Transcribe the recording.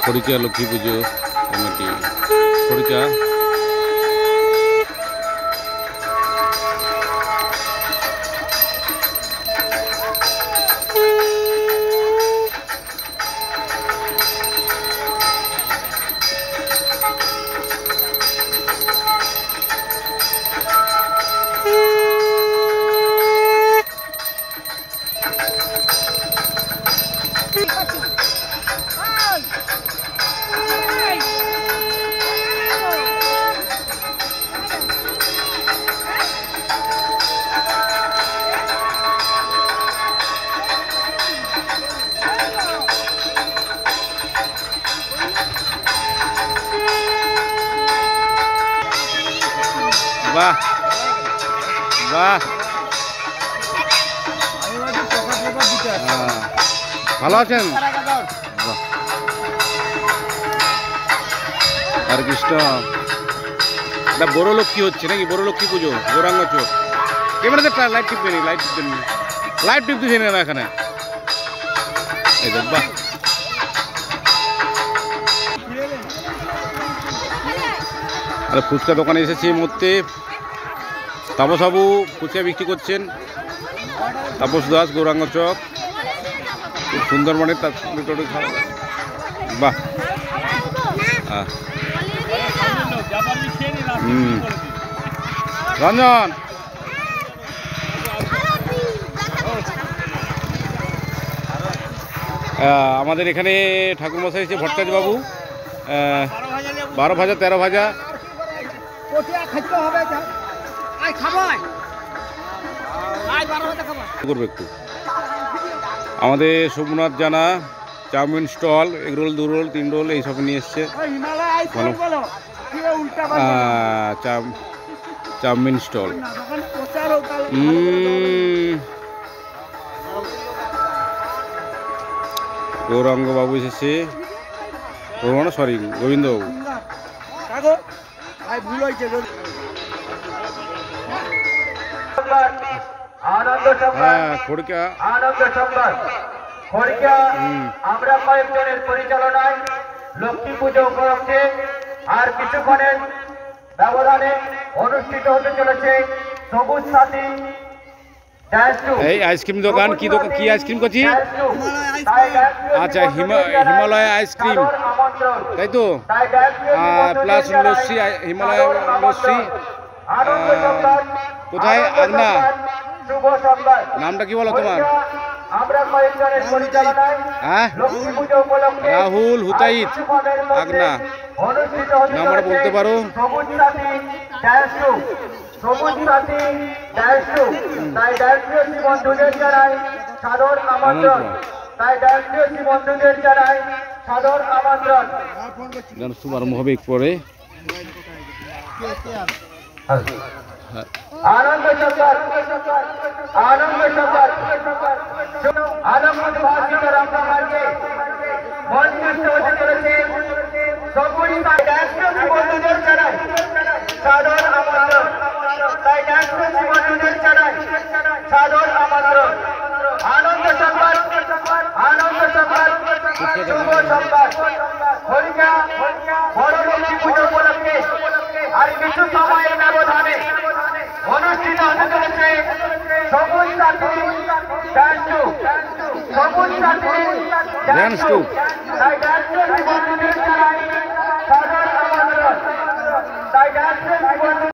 খড়িকা লক্ষ্মী পুজো committee খড়িকা বাহ বাহ ভালো আছেন হরে কৃষ্ণ। এটা বড় লক্ষ্মী হচ্ছে নাকি? বড় লক্ষ্মী পুজো গৌরাঙ্গ চোখ। ক্যামেরাতে লাইট টিপবে নি, লাইট টিপবে নি, লাইট টিপতেছি না এখানে। এই দেখ বাহ আরে ফুচকা দোকানে এসেছি এই মুহূর্তে। তাপসবাবু ফুচকা বিক্রি করছেন, তাপস দাস গৌরাঙ্গ চক, খুব সুন্দর মানে তার বাহ রঞ্জন আমাদের এখানে ঠাকুরমশাই এসেছে ভট্টাচার্য বাবু, 12 ভাজা 13 ভাজা করবে একটু। আমাদের সোমনাথ জানা chowmein stall, egg roll 2 roll 3 roll এইসব নিয়ে এসছে। চাউমিন স্টল গৌরাঙ্গ বাবু এসেছে, সরি গোবিন্দ বাবু। হ্যাঁ খড়িকা আমরা কয়েকজনের পরিচালনায় লক্ষ্মী পুজো উপলক্ষে আর কিছুক্ষণের ব্যবধানে অনুষ্ঠিত হতে চলেছে সবুজ সাথী এই আইসক্রিম দোকান। কি দোকান, কি আইসক্রিম করছি? আচ্ছা হিমালয় আইসক্রিম, তাই তো? প্লাস লস্যি, হিমালয় লস্যি। কোথায় আগনা? নামটা কি বলো তোমার? হ্যাঁ রাহুল হুতাইত আগনা, নাম্বার বলতে পারো? শুভারম্ভ হবে পরে। আনন্দ সরকার আনন্দ সরকার আনন্দ ভাষিত রামকে মঞ্চস্থ হতে চলেছে সবুজ বন্ধুদের জানাই সাদর আমন্ত্রণ। তাই বন্ধুদের জানাই সাদর আমন্ত্রণ। আনন্দ সরকার আনন্দ সরকার শুভ সরকার খড়িকা বড় লক্ষ্মী পুজো উপলক্ষে আর কিছু সময়ের ব্যবধানে অনুষ্ঠিত হতে চলেছে সবুজ সাথী সবুজ সাথী